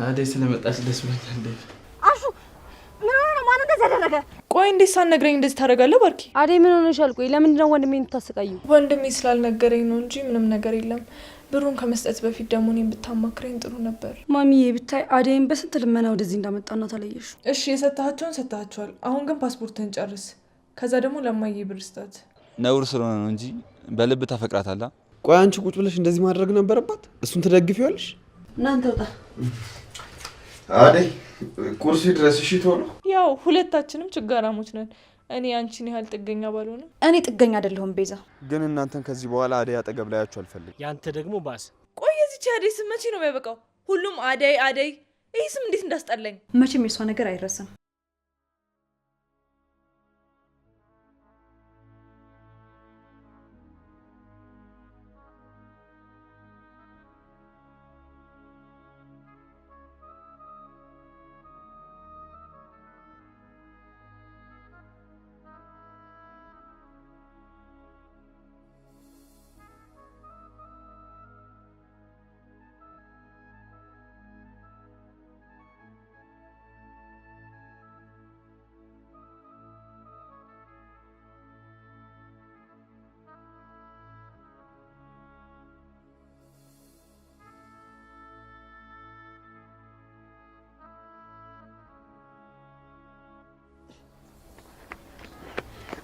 አደይ ስለመጣች ደስ ብሎኛል። አሹ ምን ሆነ ነው? ማን እንደዚህ ያደረገ? ቆይ እንዴት ሳትነግረኝ እንደዚህ ታደርጋለህ? ባርኪ አደይ ምን ሆነሻል? ቆይ ለምንድን ነው ወንድሜን የምታሰቃዩ? ወንድሜ ስላልነገረኝ ነው እንጂ ምንም ነገር የለም። ብሩን ከመስጠት በፊት ደግሞ እኔን ብታማክረኝ ጥሩ ነበር። ማሚዬ ብታይ አደይን በስንት ልመና ወደዚህ እንዳመጣና ታለየሽ። እሺ የሰጣቸውን ሰጣቸዋል። አሁን ግን ፓስፖርትን ጨርስ። ከዛ ደግሞ ለማዬ ብር ስጣት። ነውር ስለሆነ ነው እንጂ በልብ ታፈቅራታለህ። ቆይ አንቺ ቁጭ ብለሽ እንደዚህ ማድረግ ነበረባት? እሱን ትደግፊዋለሽ? እናንተ ወጣ አደይ ቁርስ ድረስ እሺ ቶሎ። ያው ሁለታችንም ችጋራሞች ነን። እኔ አንቺን ያህል ጥገኛ ባልሆንም እኔ ጥገኛ አይደለሁም ቤዛ። ግን እናንተን ከዚህ በኋላ አደይ አጠገብ ላያችሁ አልፈልግም። ያንተ ደግሞ ባስ። ቆይ የዚች አደይ ስም መቼ ነው የሚያበቃው? ሁሉም አደይ አደይ። ይህ ስም እንዴት እንዳስጠላኝ። መቼም የሷ ነገር አይረሳም።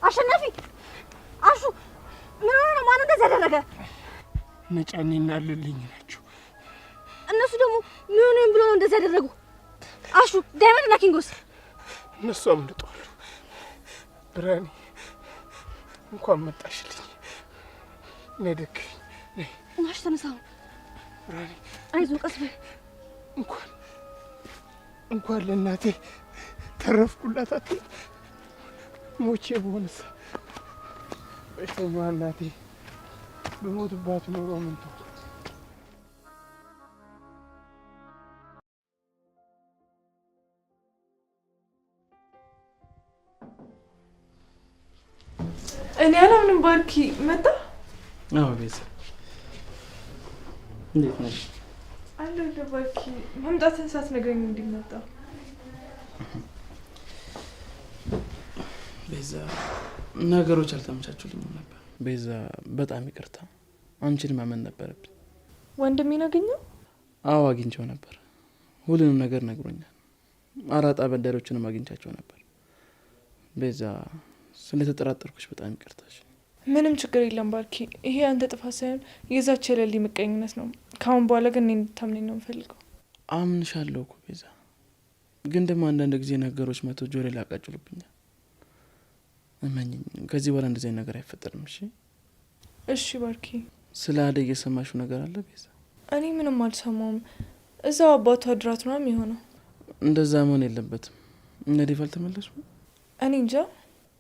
አሸናፊ አሹ ምን ሆነ ነው? ማን እንደዚህ ያደረገ? ነጫኔና ልልኝ ናቸው። እነሱ ደግሞ ምን ሆነን ብሎ ነው እንደዚህ ያደረጉ? አሹ ዳይመንድ እና ኪንጎስ እነሱ አምልጠዋል። ብራኒ እንኳን መጣሽልኝ። ነደክ ማሽ ተነሳው። ብራኒ አይዞህ ቀስ በል። እንኳን ለእናቴ ተረፍኩላት አትል ሞቼ በሆነስ በሽተኛዋ እናቴ በሞትባት ኖሮ ምን ተው። እኔ አላምንም። ባርኪ መጣ? አዎ ቤዛ እንዴት ነሽ? አለሁ ባርኪ። መምጣትን ሳትነግረኝ እንዴት መጣ? ቤዛ ነገሮች አልተመቻቹልኝም ነበር። ቤዛ በጣም ይቅርታ። አንቺን ማመን ነበረብኝ። ወንድሜን አገኘው? አዎ አግኝቼው ነበር። ሁሉንም ነገር ነግሮኛል። አራጣ አበዳሪዎችንም አግኝቻቸው ነበር። ቤዛ ስለተጠራጠርኩሽ በጣም ይቅርታሽ። ምንም ችግር የለም ባርኪ። ይሄ አንተ ጥፋት ሳይሆን የዛች የሌሊ ምቀኝነት ነው። ካሁን በኋላ ግን እኔ እንድታምነኝ ነው የምፈልገው። አምንሻለሁ እኮ ቤዛ፣ ግን ደግሞ አንዳንድ ጊዜ ነገሮች መቶ ጆሮዬ ላይ ያቃጭሉብኛል። እመኚኝ፣ ከዚህ በኋላ እንደዚህ ነገር አይፈጠርም። እሺ እሺ ባርኪ። ስለ አደይ የሰማሽው ነገር አለ ቤዛ? እኔ ምንም አልሰማውም። እዛው አባቷ ድራት ነው የሚሆነው። እንደዛ መሆን የለበትም። እነ ዴቭ አልተመለሱም? እኔ እንጃ።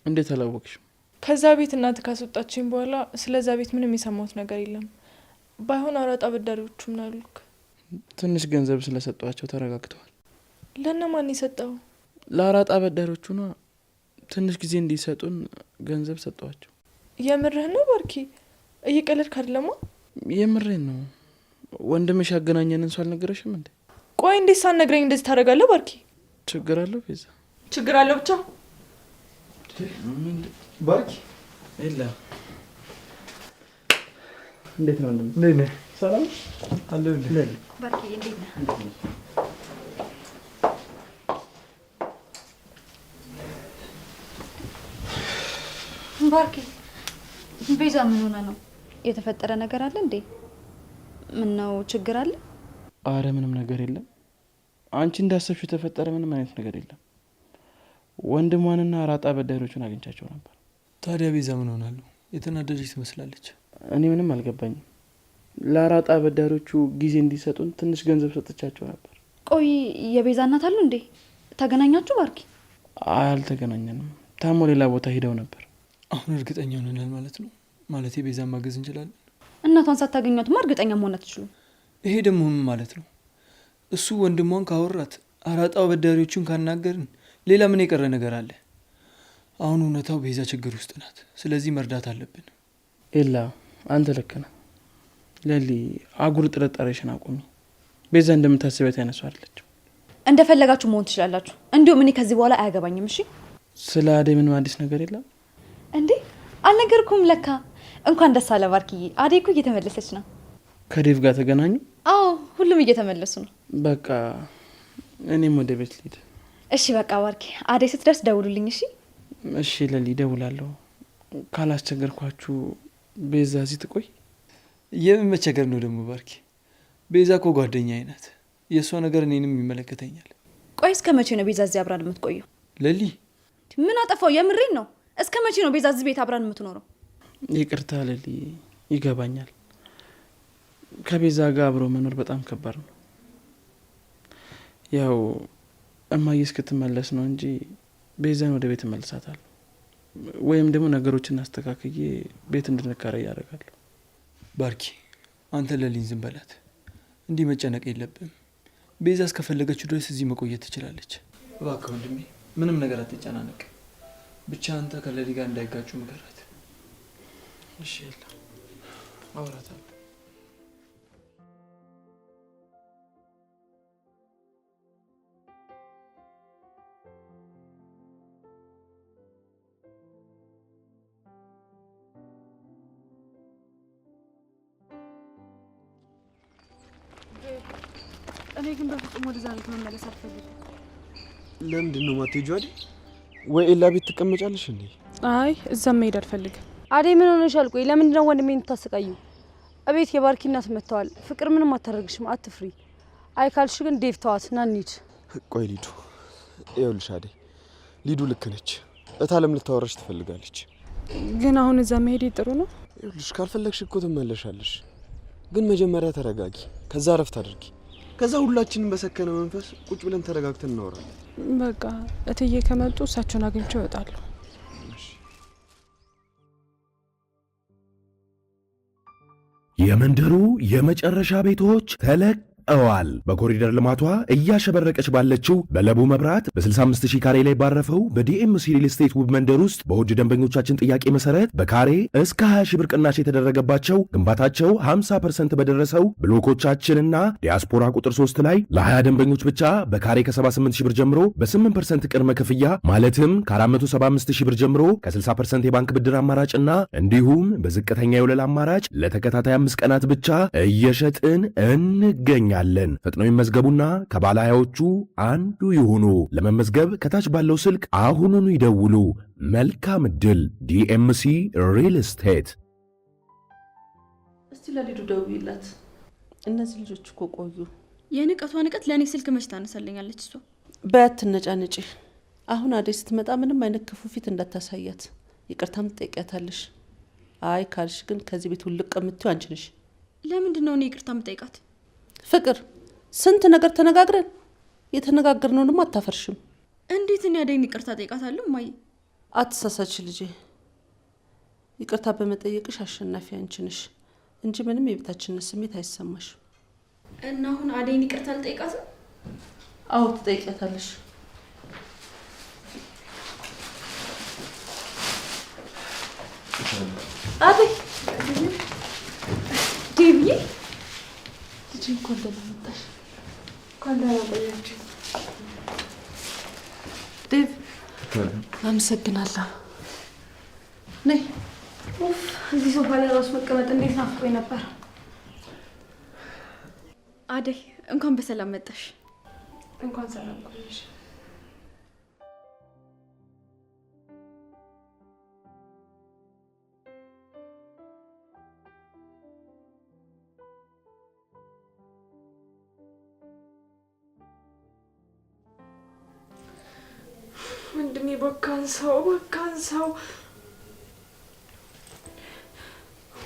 እንዴት አላወቅሽም? ከዛ ቤት እናት ካስወጣችኝ በኋላ ስለዛ ቤት ምንም የሰማሁት ነገር የለም። ባይሆን አራጣ አበዳሪዎቹ ምን አሉክ? ትንሽ ገንዘብ ስለሰጧቸው ተረጋግተዋል። ለእነማን የሰጠው? ለአራጣ አበዳሪዎቹ ነው። ትንሽ ጊዜ እንዲሰጡን ገንዘብ ሰጧቸው። የምርህ ነው ባርኪ? እየቀለድክ አይደለማ? የምሬን ነው። ወንድምሽ ያገናኘንን ሰው አልነገረሽም እንዴ? ቆይ እንዴት ሳትነግረኝ እንደዚህ ታደርጋለህ ባርኪ? ችግር አለው ቤዛ? ችግር አለው ብቻ ባርኪ የለ። እንዴት ነው ወንድም? ነኝ ነኝ። ሰላም አለሁልህ ባርኪ። እንዴት ነህ? ባርኪ ቤዛ ምን ሆነ ነው? የተፈጠረ ነገር አለ እንዴ? ምን ነው ችግር አለ? አረ ምንም ነገር የለም። አንቺ እንዳሰብሽው የተፈጠረ ምንም አይነት ነገር የለም። ወንድሟንና አራጣ አበዳሪዎቹን አግኝቻቸው ነበር። ታዲያ ቤዛ ምን ሆናለሁ? የተናደደች ትመስላለች። እኔ ምንም አልገባኝም። ለአራጣ አበዳሪዎቹ ጊዜ እንዲሰጡን ትንሽ ገንዘብ ሰጥቻቸው ነበር። ቆይ የቤዛ እናት አሉ እንዴ? ተገናኛችሁ ባርኪ? አልተገናኘንም። ታሞ ሌላ ቦታ ሄደው ነበር። አሁን እርግጠኛ ሆነናል ማለት ነው? ማለት የቤዛን ማገዝ እንችላለን? እናቷን ሳታገኟትማ እርግጠኛ መሆን አትችሉም። ይሄ ደግሞ ምን ማለት ነው? እሱ ወንድሟን ካወራት፣ አራጣ አበዳሪዎቹን ካናገርን ሌላ ምን የቀረ ነገር አለ? አሁን እውነታው ቤዛ ችግር ውስጥ ናት። ስለዚህ መርዳት አለብን። ኤላ አንተ ልክ ነህ። ለሊ አጉር ጥርጣሬሽን አቁሚ። ቤዛ እንደምታስበት አይነሱ አይደለችም። እንደፈለጋችሁ መሆን ትችላላችሁ። እንዲሁም እኔ ከዚህ በኋላ አያገባኝም። እሺ ስለ አደይ ምንም አዲስ ነገር የለም እንዴ? አልነገርኩም ለካ። እንኳን ደስ አለ ባርኪዬ። አደይ እኮ እየተመለሰች ነው። ከዴቭ ጋር ተገናኙ? አዎ ሁሉም እየተመለሱ ነው። በቃ እኔም ወደ ቤት ልሂድ። እሺ በቃ ባርኪ፣ አደይ ስትደርስ ደውሉልኝ። እሺ እሺ ለሊ ደውላለሁ። ካላስቸገርኳችሁ ቤዛ እዚህ ትቆይ። የምን መቸገር ነው ደግሞ ባርኪ? ቤዛ እኮ ጓደኛዬ ናት። የእሷ ነገር እኔንም ይመለከተኛል። ቆይ እስከ መቼ ነው ቤዛ እዚህ አብራን የምትቆየው? ለሊ ምን አጠፋው? የምሬን ነው። እስከ መቼ ነው ቤዛ እዚህ ቤት አብራን የምትኖረው? ይቅርታ ለሊ፣ ይገባኛል። ከቤዛ ጋር አብሮ መኖር በጣም ከባድ ነው። ያው እማዬ እስክትመለስ ነው እንጂ ቤዛን ወደ ቤት እመልሳታለሁ፣ ወይም ደግሞ ነገሮችን አስተካክዬ ቤት እንድንከራይ ያደርጋለሁ። ባርኪ አንተ ለሊን ዝም በላት። እንዲህ መጨነቅ የለብም። ቤዛ እስከፈለገችው ድረስ እዚህ መቆየት ትችላለች። እባክህ ወንድሜ ምንም ነገር አትጨናነቅ። ብቻ አንተ ከለሊ ጋር እንዳይጋጩ ምከራት። እሺ የለ አውራታለሁ። እኔ ግን በፍጹም ወደዛ ቤት መመለስ አልፈልግም። ለምንድን ነው የማትሄጂው አይደል? ወይ ኤላ ቤት ትቀመጫለሽ እንዴ? አይ እዛም መሄድ አልፈልግም። አደይ ምን ሆነሻል? ቆይ ለምንድን ነው ወንድሜን የምታሰቃዩ? እቤት የባርኪ እናት መጥተዋል። ፍቅር ምንም አታደርግሽም፣ አትፍሪ። አይ ካልሽ ግን ዴቭ ተዋት ና እንሂድ። ቆይ ሊዱ፣ ይኸውልሽ አደይ፣ ሊዱ ልክ ነች። እታለም ልታወራሽ ትፈልጋለች። ግን አሁን እዛ መሄድ ጥሩ ነው? ይኸውልሽ ካልፈለግሽ እኮ ትመለሻለሽ። ግን መጀመሪያ ተረጋጊ፣ ከዛ እረፍት አድርጊ። ከዛ ሁላችንም በሰከነ መንፈስ ቁጭ ብለን ተረጋግተን እናወራለን። በቃ እትዬ ከመጡ እሳቸውን አግኝቼ እወጣለሁ። የመንደሩ የመጨረሻ ቤቶች ተለቀዋል። በኮሪደር ልማቷ እያሸበረቀች ባለችው በለቡ መብራት በ65000 ካሬ ላይ ባረፈው በዲኤምሲ ሪል ስቴት ውብ መንደር ውስጥ በውድ ደንበኞቻችን ጥያቄ መሰረት በካሬ እስከ 20,000 ብር ቅናሽ የተደረገባቸው ግንባታቸው 50% በደረሰው ብሎኮቻችንና ዲያስፖራ ቁጥር 3 ላይ ለ20 ደንበኞች ብቻ በካሬ ከ78000 ብር ጀምሮ በ8% ቅድመ ክፍያ ማለትም ከ475000 ብር ጀምሮ ከ60% የባንክ ብድር አማራጭና እንዲሁም በዝቅተኛ የወለል አማራጭ ለተከታታይ 5 ቀናት ብቻ እየሸጥን እንገኛለን። ፈጥነው ይመዝገቡና ከባለሃያዎቹ አንዱ ይሁኑ። ለመመዝገብ ከታች ባለው ስልክ አሁኑኑ ይደውሉ። መልካም ዕድል። ዲኤምሲ ሪል ስቴት። እስቲ ለሊዱ ደውይላት። እነዚህ ልጆች እኮ ቆዩ። የንቀቷ ንቀት ለእኔ ስልክ መች ታነሳለኛለች እሷ። በትነጫነጪ። አሁን አደይ ስትመጣ ምንም አይነት ክፉ ፊት እንዳታሳያት። ይቅርታም ትጠይቂያታለሽ። አይ ካልሽ ግን ከዚህ ቤት ውልቅ የምትይው አንቺ ነሽ። ለምንድን ነው እኔ ይቅርታ የምጠይቃት? ፍቅር ስንት ነገር ተነጋግረን የተነጋገርነው ደግሞ አታፈርሽም። እንዴት እኔ አደይን ይቅርታ ጠይቃታለሁ? ማይ አትሳሳች ልጄ። ይቅርታ በመጠየቅሽ አሸናፊ አንቺ ነሽ እንጂ ምንም የቤታችንን ስሜት አይሰማሽ። እና አሁን አደይን ይቅርታ ልጠይቃት? አዎ ትጠይቂያታለሽ። አደይ ዴቪ ልጄ እንኳን ደህና መጣሽ። እንኳን ደህና ቆያችሁ። ዴቭ አመሰግናለሁ። ነይ። እዚህ ሶፋ ላይ ራሱ መቀመጥ እንዴት ናፍቆኝ ነበር። አደይ እንኳን በሰላም መጣሽ። እንኳን ሰላም ቆየሽ። ወንድሜ በካን ሰው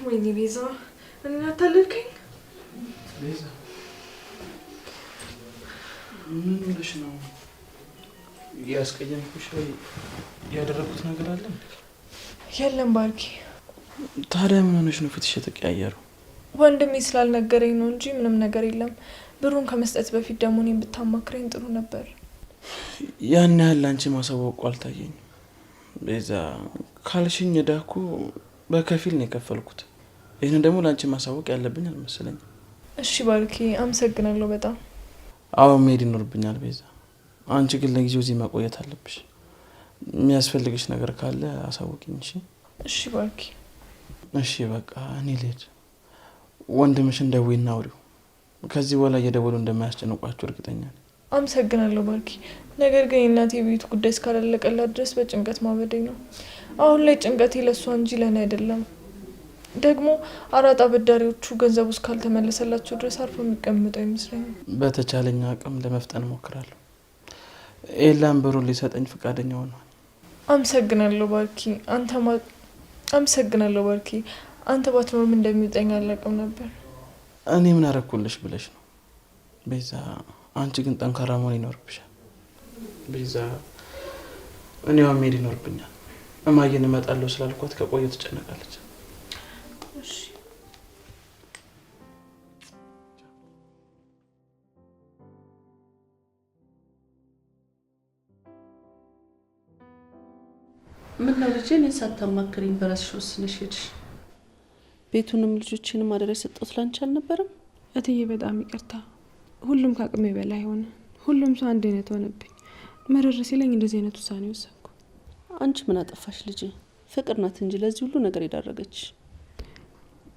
ወይኔ ቤዛ፣ እኔ አታለልከኝ። ቤዛ ምን ሆነሽ ነው? ያስቀየምኩሽ ወይ ያደረኩት ነገር አለ? የለም ባርኪ። ታዲያ ምን ሆነሽ ነው ፊትሽ የተቀያየረው? ወንድሜ ስላልነገረኝ ነው እንጂ ምንም ነገር የለም። ብሩን ከመስጠት በፊት ደግሞ እኔን ብታማክረኝ ጥሩ ነበር። ያን ያህል አንቺ ማሳወቁ አልታየኝም ቤዛ። ካልሽኝ ዕዳ እኮ በከፊል ነው የከፈልኩት። ይህን ደግሞ ለአንቺ ማሳወቅ ያለብኝ አልመሰለኝም። እሺ ባርኪ፣ አመሰግናለሁ በጣም። አዎ መሄድ ይኖርብኛል ቤዛ። አንቺ ግን ለጊዜው እዚህ መቆየት አለብሽ። የሚያስፈልግሽ ነገር ካለ አሳውቂኝ። እሺ? እሺ ባርኪ። እሺ በቃ እኔ ልሄድ። ወንድምሽን ደውይና አውሪው። ከዚህ በኋላ እየደወሉ እንደማያስጨንቋችሁ እርግጠኛ ነኝ። አመሰግናለሁ ባርኪ። ነገር ግን የእናቴ ቤት ጉዳይ እስካላለቀላት ድረስ በጭንቀት ማበዴ ነው። አሁን ላይ ጭንቀቴ ለእሷ እንጂ ለእኔ አይደለም። ደግሞ አራጣ አበዳሪዎቹ ገንዘቡ እስካልተመለሰላቸው ድረስ አርፎ የሚቀምጠው ይመስለኛል። በተቻለኝ አቅም ለመፍጠን እሞክራለሁ። ኤላን ብሩን ሊሰጠኝ ፈቃደኛ ሆኗል። አመሰግናለሁ ባርኪ። አመሰግናለሁ ባርኪ። አንተ ባትኖርም እንደሚውጠኝ አላውቅም ነበር። እኔ ምን አረኩልሽ ብለሽ ነው ቤዛ? አንቺ ግን ጠንካራ መሆን ይኖርብሻል ቤዛ። እኔዋ መሄድ ይኖርብኛል። እማዬን እመጣለሁ ስላልኳት ከቆየ ትጨነቃለች። ምን ነው ልጄ፣ እኔን ሳታማክሪኝ በራስሽ ወስነሽ ሄድሽ? ቤቱንም ልጆችንም አደራ የሰጠሁት ላንቺ አልነበረም? እትዬ በጣም ይቅርታ። ሁሉም ከአቅሜ በላይ ሆነ። ሁሉም ሰው አንድ አይነት ሆነብኝ። መረር ሲለኝ እንደዚህ አይነት ውሳኔ ወሰንኩ። አንቺ ምን አጠፋሽ ልጄ? ፍቅር ናት እንጂ ለዚህ ሁሉ ነገር የዳረገች።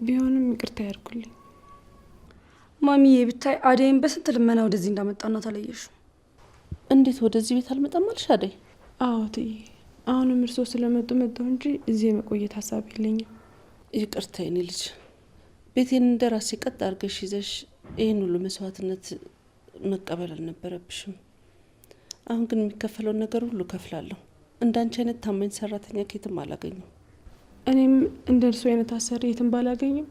ቢሆንም ይቅርታ ያርጉልኝ። ማሚዬ ብታይ አደይን በስንት ልመና ወደዚህ እንዳመጣናት አለየሽው? እንዴት ወደዚህ ቤት አልመጣም አልሽ አደይ? አዎ እትዬ፣ አሁንም እርስዎ ስለመጡ መጣሁ እንጂ እዚህ የመቆየት ሀሳብ የለኝም። ይቅርታ የኔ ልጅ። ቤቴን እንደ ራሴ ቀጥ አድርገሽ ይዘሽ ይህን ሁሉ መስዋዕትነት መቀበል አልነበረብሽም። አሁን ግን የሚከፈለውን ነገር ሁሉ ከፍላለሁ። እንዳንቺ አይነት ታማኝ ሰራተኛ ከየትም አላገኘም። እኔም እንደ እርሱ አይነት አሰሪ የትም ባላገኝም፣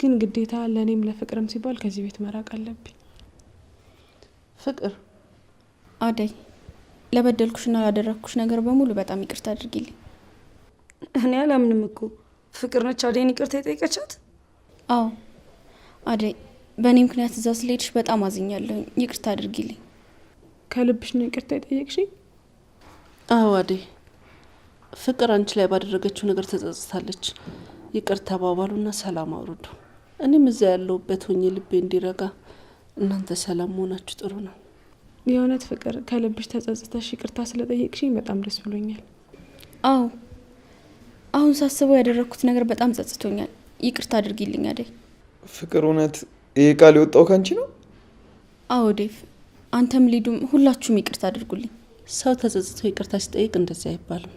ግን ግዴታ ለእኔም ለፍቅርም ሲባል ከዚህ ቤት መራቅ አለብኝ። ፍቅር አደይ፣ ለበደልኩሽና ላደረግኩሽ ነገር በሙሉ በጣም ይቅርታ አድርጊልኝ። እኔ አላምንም እኮ። ፍቅር ነች አደይን ይቅርታ የጠየቀቻት? አዎ አደይ፣ በእኔ ምክንያት እዛ ስለሄድሽ በጣም አዝኛለሁ። ይቅርታ አድርጊልኝ። ከልብሽ ነው ይቅርታ የጠየቅሽኝ? አዎ አደይ፣ ፍቅር አንቺ ላይ ባደረገችው ነገር ተጸጽታለች። ይቅርታ ባባሉና ሰላም አውርዱ። እኔም እዛ ያለሁበት ሆኜ ልቤ እንዲረጋ፣ እናንተ ሰላም መሆናችሁ ጥሩ ነው። የእውነት ፍቅር፣ ከልብሽ ተጸጽተሽ ይቅርታ ስለጠየቅሽኝ በጣም ደስ ብሎኛል። አዎ፣ አሁን ሳስበው ያደረግኩት ነገር በጣም ጸጽቶኛል። ይቅርታ አድርጊልኝ አደይ። ፍቅር፣ እውነት ይሄ ቃል የወጣው ካንቺ ነው? አዎ ዴቭ፣ አንተም ሊዱም ሁላችሁም ይቅርታ አድርጉልኝ። ሰው ተጸጽቶ ይቅርታ ሲጠይቅ እንደዚህ አይባልም።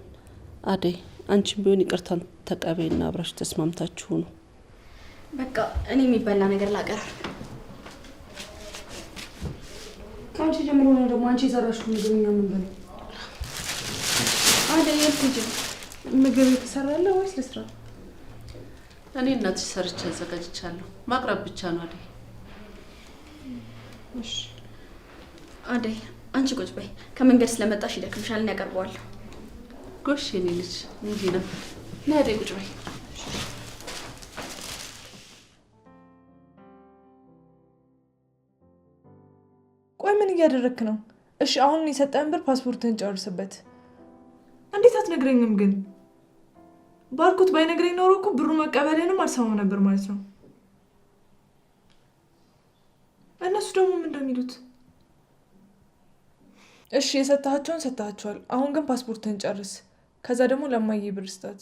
አደይ፣ አንቺም ቢሆን ይቅርታን ተቀበይና አብራችሁ ተስማምታችሁ ነው። በቃ እኔ የሚበላ ነገር ላቀራር። ከአንቺ ጀምሮ ነው ደግሞ አንቺ የሰራሽው ምግብ እኛ ምን በለው? አደይ የልትጅ ምግብ የተሰራለ ወይስ ልስራ? እኔ እናትሽ ሰርቼ አዘጋጅቻለሁ። ማቅረብ ብቻ ነው አደይ። እሺ አደይ፣ አንቺ ቁጭ በይ። ከመንገድ ስለመጣሽ ይደክምሻል፣ እኔ ያቀርበዋለሁ። ጎሽ የኔ ልጅ፣ እንዲህ ነው። ነይ አደይ ቁጭ በይ። ቆይ ምን እያደረክ ነው? እሺ አሁን የሰጠን ብር ፓስፖርትን ጨርስበት። እንዴት አትነግረኝም ግን? ባርኮት ባይነግረኝ ኖሮ እኮ ብሩ መቀበልንም አልሰማም ነበር ማለት ነው። እነሱ ደግሞ ምን እንደሚሉት? እሺ የሰጣቸውን ሰጣቸዋል። አሁን ግን ፓስፖርትን ጨርስ። ከዛ ደግሞ ለማዬ ብር ስጣት።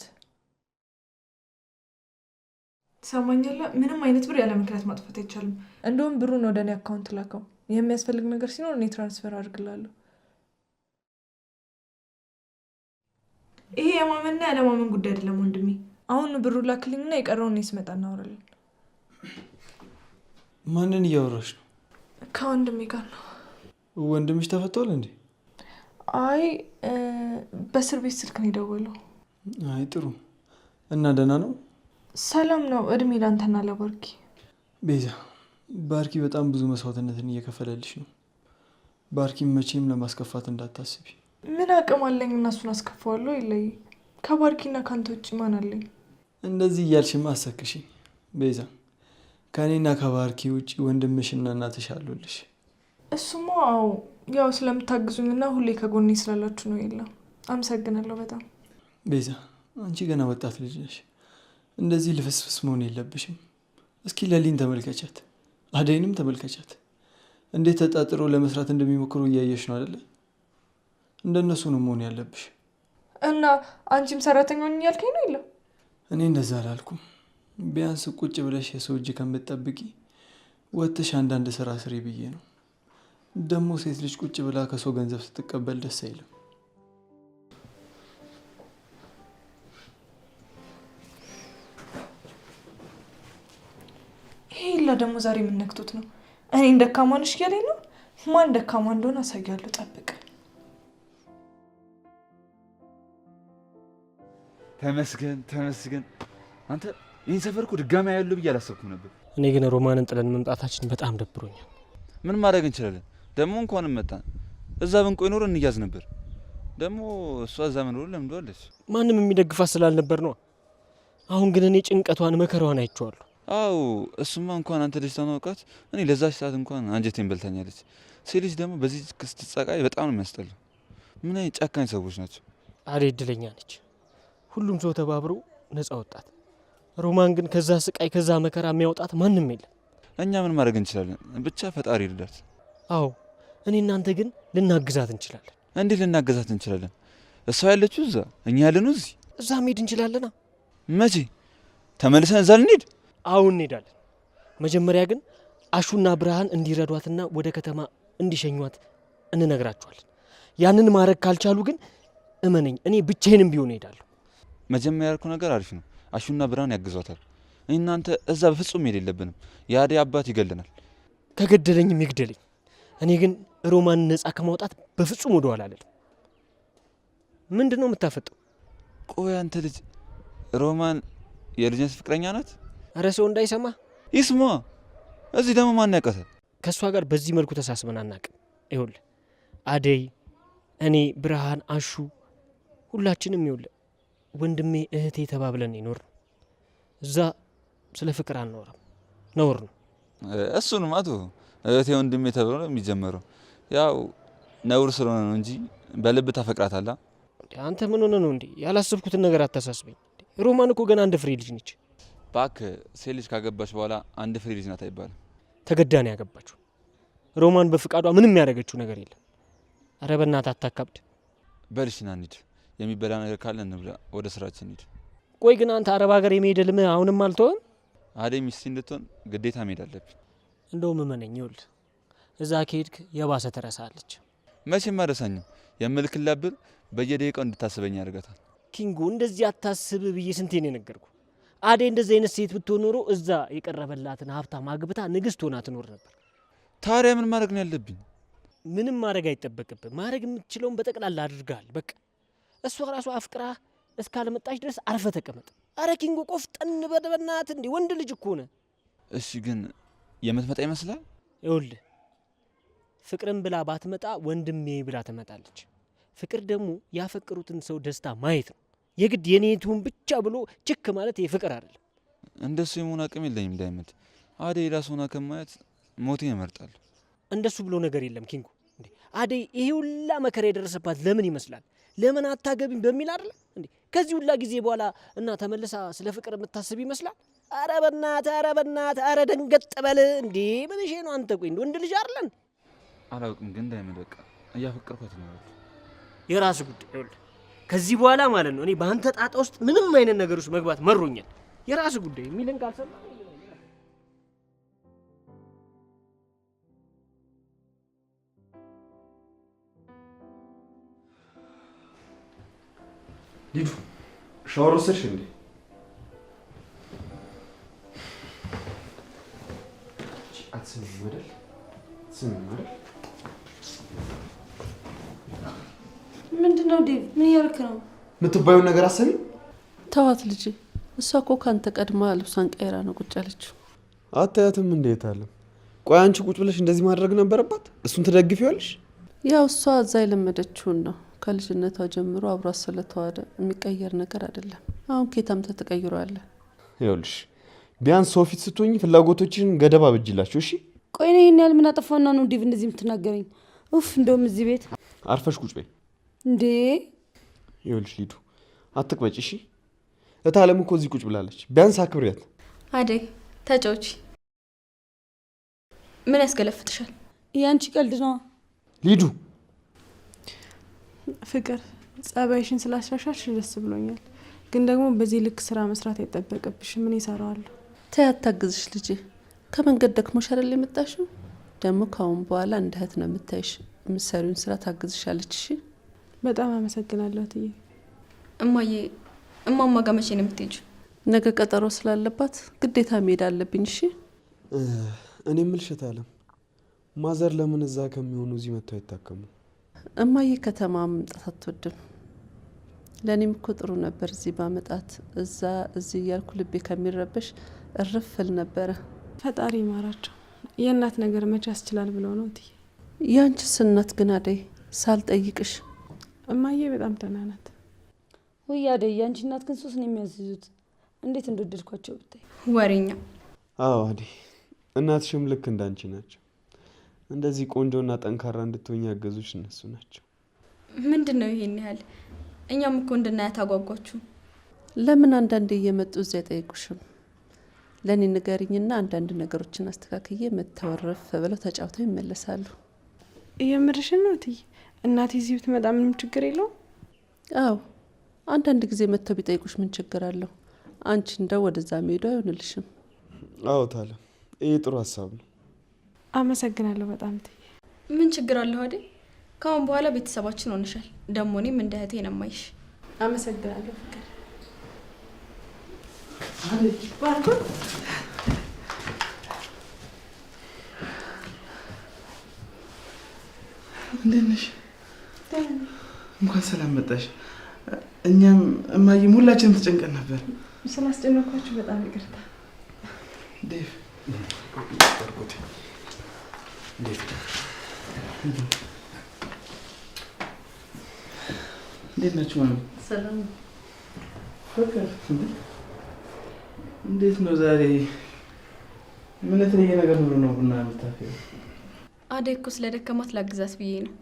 ትሰማኛለህ? ምንም አይነት ብር ያለ ምክንያት ማጥፋት አይቻልም። እንደውም ብሩን ወደ እኔ አካውንት ላከው። የሚያስፈልግ ነገር ሲኖር እኔ ትራንስፈር አድርግላለሁ። ይሄ የማመንና ያለማመን ጉዳይ አይደለም ወንድሜ። አሁን ብሩ ላክልኝና የቀረውን እኔ ስመጣ እናወራለን። ማንን እያወራሽ ነው? ከወንድሜ ጋር ነው። ወንድምሽ ተፈቷል እንዴ? አይ በእስር ቤት ስልክ ነው የደወለው። አይ ጥሩ። እና ደህና ነው? ሰላም ነው። እድሜ ላንተና ለባርኪ። ቤዛ፣ ባርኪ በጣም ብዙ መስዋዕትነትን እየከፈለልሽ ነው። ባርኪን መቼም ለማስከፋት እንዳታስቢ። ምን አቅም አለኝ እና እሱን አስከፋዋለሁ? የለይ ከባርኪና ካንተ ውጭ ማን አለኝ? እንደዚህ እያልሽማ አሰክሽኝ ቤዛ። ከእኔና ከባርኪ ውጭ ወንድምሽና እናትሽ አሉልሽ። እሱማ አዎ፣ ያው ስለምታግዙኝና ሁሌ ከጎኔ ስላላችሁ ነው። የለም አመሰግናለሁ በጣም። ቤዛ፣ አንቺ ገና ወጣት ልጅ ነሽ። እንደዚህ ልፍስፍስ መሆን የለብሽም። እስኪ ለሊን ተመልከቻት፣ አደይንም ተመልከቻት። እንዴት ተጣጥሮ ለመስራት እንደሚሞክሩ እያየሽ ነው አይደለ? እንደነሱ ነው መሆን ያለብሽ። እና አንቺም ሰራተኛ ሆኝ ያልከኝ ነው? የለም እኔ እንደዛ አላልኩም። ቢያንስ ቁጭ ብለሽ የሰው እጅ ከምትጠብቂ ወጥተሽ አንዳንድ ስራ ስሪ ብዬ ነው። ደግሞ ሴት ልጅ ቁጭ ብላ ከሰው ገንዘብ ስትቀበል ደስ አይልም። ይሄላ ደግሞ ዛሬ የምነክቱት ነው። እኔን ደካማ ነሽ እያለኝ ነው። ማን ደካማ እንደሆነ አሳያለሁ። ጠብቅ። ተመስገን ተመስገን። አንተ ይህን ሰፈር እኮ ድጋሚ ያለው ብዬ አላሰብኩም ነበር። እኔ ግን ሮማንን ጥለን መምጣታችን በጣም ደብሮኛል። ምን ማድረግ እንችላለን? ደግሞ እንኳንም መጣን። እዛ ብንቆይ ኖር እንያዝ ነበር። ደግሞ እሷ እዛ መኖሩን ለምደዋለች። ማንም የሚደግፋት ስላልነበር ነው። አሁን ግን እኔ ጭንቀቷን መከራዋን አይቼዋለሁ። አው እሱማ እንኳን አንተ ልጅ ታናውቃት። እኔ ለዛች ሰዓት እንኳን አንጀቴን በልታኛለች። ሴት ልጅ ደግሞ በዚህ ስትጸቃይ በጣም ነው የሚያስጠላው። ምን አይነት ጨካኝ ሰዎች ናቸው። አሬ እድለኛ ነች። ሁሉም ሰው ተባብሮ ነፃ ወጣት። ሮማን ግን ከዛ ስቃይ ከዛ መከራ የሚያወጣት ማንም የለም። እኛ ምን ማድረግ እንችላለን? ብቻ ፈጣሪ ይርዳት። አዎ እኔ እናንተ ግን ልናግዛት እንችላለን። እንዴት ልናግዛት እንችላለን? እሷ ያለችው እዛ፣ እኛ ያለነው እዚህ። እዛ መሄድ እንችላለና። መቼ ተመልሰን እዛ ልንሄድ? አሁን እንሄዳለን። መጀመሪያ ግን አሹና ብርሃን እንዲረዷትና ወደ ከተማ እንዲሸኟት እንነግራቸዋለን። ያንን ማድረግ ካልቻሉ ግን እመነኝ እኔ ብቻዬንም ቢሆን እሄዳለሁ። መጀመሪያ ያልኩ ነገር አሪፍ ነው። አሹና ብርሃን ያግዟታል። እናንተ እዛ በፍጹም መሄድ የለብንም። የአደይ አባት ይገለናል። ከገደለኝም ይግደለኝ። እኔ ግን ሮማን ነፃ ከማውጣት በፍጹም ወደ ኋላ አልልም። ምንድን ነው የምታፈጠው? ቆይ አንተ ልጅ ሮማን የልጅነት ፍቅረኛ ናት? እረ ሰው እንዳይሰማ ይስማ። እዚህ ደግሞ ማን ያውቃታል? ከእሷ ጋር በዚህ መልኩ ተሳስበን አናውቅም። ይኸውልህ አደይ፣ እኔ፣ ብርሃን፣ አሹ ሁላችንም ይኸውልህ ወንድሜ እህቴ ተባብለን ይኖር ነው። እዛ ስለ ፍቅር አንኖርም፣ ነውር ነው። እሱንም አቶ እህቴ ወንድሜ ተብሎ ነው የሚጀመረው። ያው ነውር ስለሆነ ነው እንጂ በልብ ታፈቅራታላ። አንተ ምን ሆነ ነው እንዴ? ያላሰብኩትን ነገር አታሳስበኝ። ሮማን እኮ ገና አንድ ፍሬ ልጅ ነች። እባክህ ሴት ልጅ ካገባች በኋላ አንድ ፍሬ ልጅ ናት አይባልም። ተገዳ ነው ያገባችው። ሮማን በፍቃዷ ምንም ያደረገችው ነገር የለም። ኧረ በእናትህ አታካብድ። በልሽ ና እንሂድ። የሚበላ ነገር ካለ እንብላ። ወደ ስራችን እንሂድ። ቆይ ግን አንተ አረብ ሀገር የመሄድ ህልምህ አሁንም አልተወም? አደይ ሚስቴ እንድትሆን ግዴታ መሄድ አለብኝ። እንደውም እመነኝ፣ ይኸውልህ እዛ ከሄድክ የባሰ ትረሳለች። መቼም አረሳኝም። የምልክላት ብር በየደቂቃው እንድታስበኝ ያደርጋታል። ኪንጎ እንደዚህ አታስብ ብዬ ስንቴ ነው የነገርኩህ? አደይ እንደዚህ አይነት ሴት ብትሆን ኖሮ እዛ የቀረበላትን ሀብታም አግብታ ንግስት ሆና ትኖር ነበር። ታዲያ ምን ማድረግ ነው ያለብኝ? ምንም ማድረግ አይጠበቅብህ። ማድረግ የምትችለውን በጠቅላላ አድርገሃል። በቃ እሷ ራሷ አፍቅራ እስካለመጣች ድረስ አርፈ ተቀመጥ። አረ ኪንጎ ቆፍጠን በደበናት እንዴ! ወንድ ልጅ እኮ ነህ። እሺ ግን የምትመጣ ይመስላል? ይኸውልህ ፍቅርን ብላ ባትመጣ ወንድሜ ብላ ትመጣለች። ፍቅር ደግሞ ያፈቅሩትን ሰው ደስታ ማየት ነው። የግድ የኔቱን ብቻ ብሎ ችክ ማለት የፍቅር አይደለም። እንደሱ የመሆን አቅም የለኝም ዳይመንድ። አደይ ራስ ሆና ከማየት ሞቴን እመርጣለሁ። እንደሱ ብሎ ነገር የለም ኪንጎ። እንዴ አደይ ይሄ ሁላ መከራ የደረሰባት ለምን ይመስላል? ለምን አታገቢም በሚል አይደለ እንዴ? ከዚህ ሁላ ጊዜ በኋላ እና ተመልሳ ስለ ፍቅር የምታስብ ይመስላል? አረ በናት አረ ደንገጥ በል እንዴ! ምን እሺ ነው አንተ? ቆይ ወንድ ልጅ አይደለን? አላውቅም ግን ዳይመንድ በቃ እያፈቀርኳት ነው። የራስ ጉዳይ። ይኸውልህ ከዚህ በኋላ ማለት ነው እኔ በአንተ ጣጣ ውስጥ ምንም አይነት ነገር ውስጥ መግባት መሮኛል። የራስ ጉዳይ የሚልን ካልሰማ ሊዱ ሻወር ወሰድሽ እንዴ? አትስሚም አይደል? አትስሚም አይደል? ምንድነው ዴቭ? ምን እያልክ ነው? የምትባዩን ነገር አሰሚም። ተዋት ልጅ። እሷ እኮ ካንተ ቀድማ ልብሷን ቀይራ ነው ቁጭ ያለችው። አታያትም? እንዴት አለ። ቆይ አንቺ ቁጭ ብለሽ እንደዚህ ማድረግ ነበረባት? እሱን ትደግፊዋለሽ? ያው እሷ እዛ የለመደችውን ነው። ከልጅነቷ ጀምሮ አብሯት ስለተዋደ የሚቀየር ነገር አይደለም። አሁን ኬታምተ ተቀይሯል። ይኸውልሽ ቢያንስ ሰው ፊት ስትሆኝ ፍላጎቶችን ገደብ አብጅላችሁ እሺ? ቆይ ነው ይሄን ያህል ምን አጠፋና ነው ዴቭ እንደዚህ የምትናገረኝ? ኡፍ እንደውም እዚህ ቤት አርፈሽ ቁጭ በይ እንዴ። ይኸውልሽ ሊዱ አትቅበጭ እሺ? እታለም እኮ እዚህ ቁጭ ብላለች። ቢያንስ አክብሪያት። አደይ ተጫውቺ። ምን ያስገለፍትሻል? ያንቺ ቀልድ ነው ሊዱ። ፍቅር ጸባይሽን ስላሻሻልሽ ደስ ብሎኛል። ግን ደግሞ በዚህ ልክ ስራ መስራት አይጠበቅብሽም። ምን ይሰራዋለሁ? ተይ አታግዝሽ ልጄ። ከመንገድ ደክሞሽ አይደል የመጣሽው? ደግሞ ካሁን በኋላ እንደ እህት ነው የምታይሽ። የምትሰሪውን ስራ ታግዝሻለች። እሺ በጣም አመሰግናለሁ እትዬ። እማዬ እማማ ጋር መቼ ነው የምትሄጂው? ነገ ቀጠሮ ስላለባት ግዴታ መሄድ አለብኝ። እሺ እኔ ምልሽት አለም ማዘር ለምን እዛ ከሚሆኑ እዚህ መጥተው አይታከሙ? እማዬ ከተማ መምጣት አትወድም። ለእኔም እኮ ጥሩ ነበር እዚህ ባመጣት። እዛ እዚህ እያልኩ ልቤ ከሚረበሽ እርፍል ነበረ። ፈጣሪ ይማራቸው። የእናት ነገር መቼ ያስችላል ብለው ነው እትዬ። ያንቺስ እናት ግን አደይ ሳልጠይቅሽ? እማዬ በጣም ተናናት። ወይ አደይ ያንቺ እናት ግን ሶስት ነው የሚያዝዙት። እንዴት እንደወደድኳቸው ብታይ። ወሬኛ። አዎ አደይ እናትሽም ልክ እንዳንቺ ናቸው። እንደዚህ ቆንጆና ጠንካራ እንድትሆኝ ያገዙሽ እነሱ ናቸው። ምንድነው ይሄን ያህል? እኛም እኮ እንድናያት አጓጓችሁ። ለምን አንዳንዴ እየመጡ እዚያ አይጠይቁሽም? ለእኔ ንገሪኝና አንዳንድ ነገሮችን አስተካክዬ መተወረፍ ብለው ተጫውተው ይመለሳሉ። የምርሽን ነው እትዬ? እናቴ እዚህ ብትመጣ ምንም ችግር የለውም? አዎ አንዳንድ ጊዜ መጥተው ቢጠይቁሽ ምን ችግር አለው? አንቺ እንደው ወደዛ መሄዱ አይሆንልሽም። አዎ ታለ ይሄ ጥሩ ሀሳብ ነው። አመሰግናለሁ በጣም እትዬ። ምን ችግር አለው አይደል? ካሁን በኋላ ቤተሰባችን ሆነሻል። ደሞ እኔም እንደ እህቴ ነው የማይሽ። አመሰግናለሁ ፍቅር። ባርኮት እንዴት ነሽ? እንኳን ሰላም መጣሽ። እኛም እማዬም ሁላችንም ተጨንቀን ነበር። ስላስጨነኳችሁ በጣም ይቅርታ። ዴቭ ባርኮት እንዴት ናችሁ? ማለት ሰላም ፍቅር እንዴት ነው ዛሬ? ምን የተለየ ነገር ነው ቡና የምታፈው? አደይ እኮ ስለደከማት ላግዛት ብዬ ነው።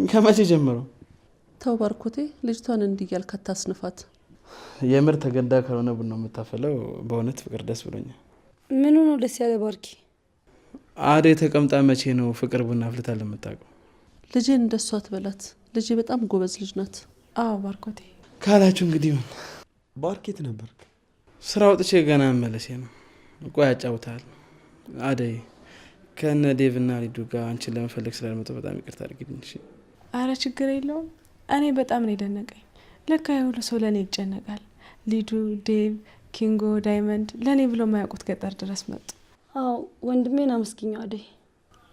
ከመቼ ጀምሮ? ተው ባርኮቴ፣ ልጅቷን እንዲያልክ አታስንፋት። የምር ተገዳ ካልሆነ ቡና የምታፈለው በእውነት ፍቅር ደስ ብሎኛል። ምኑ ነው ደስ ያለ ባርኪ? አደይ ተቀምጣ መቼ ነው ፍቅር ቡና አፍልታ ለምታውቀው? ልጄን እንደሷ አትበላት። ልጄ በጣም ጎበዝ ልጅ ናት። አዎ ባርኮቴ ካላችሁ እንግዲህ ምን ባርኬት ነበር? ስራ ወጥቼ ገና መለሴ ነው። ቆይ ያጫውታል። አደይ ከነ ዴቭና ሊዱ ጋር አንቺን ለመፈለግ ስላልመጣሁ በጣም ይቅርታ አድርጊልኝ። እሺ? አረ ችግር የለውም። እኔ በጣም ነው የደነቀኝ። ለካ የሁሉ ሰው ለእኔ ይጨነቃል። ሊዱ፣ ዴቭ፣ ኪንጎ፣ ዳይመንድ ለእኔ ብሎ የማያውቁት ገጠር ድረስ መጡ። አዎ ወንድሜን አመስግኘው አደይ።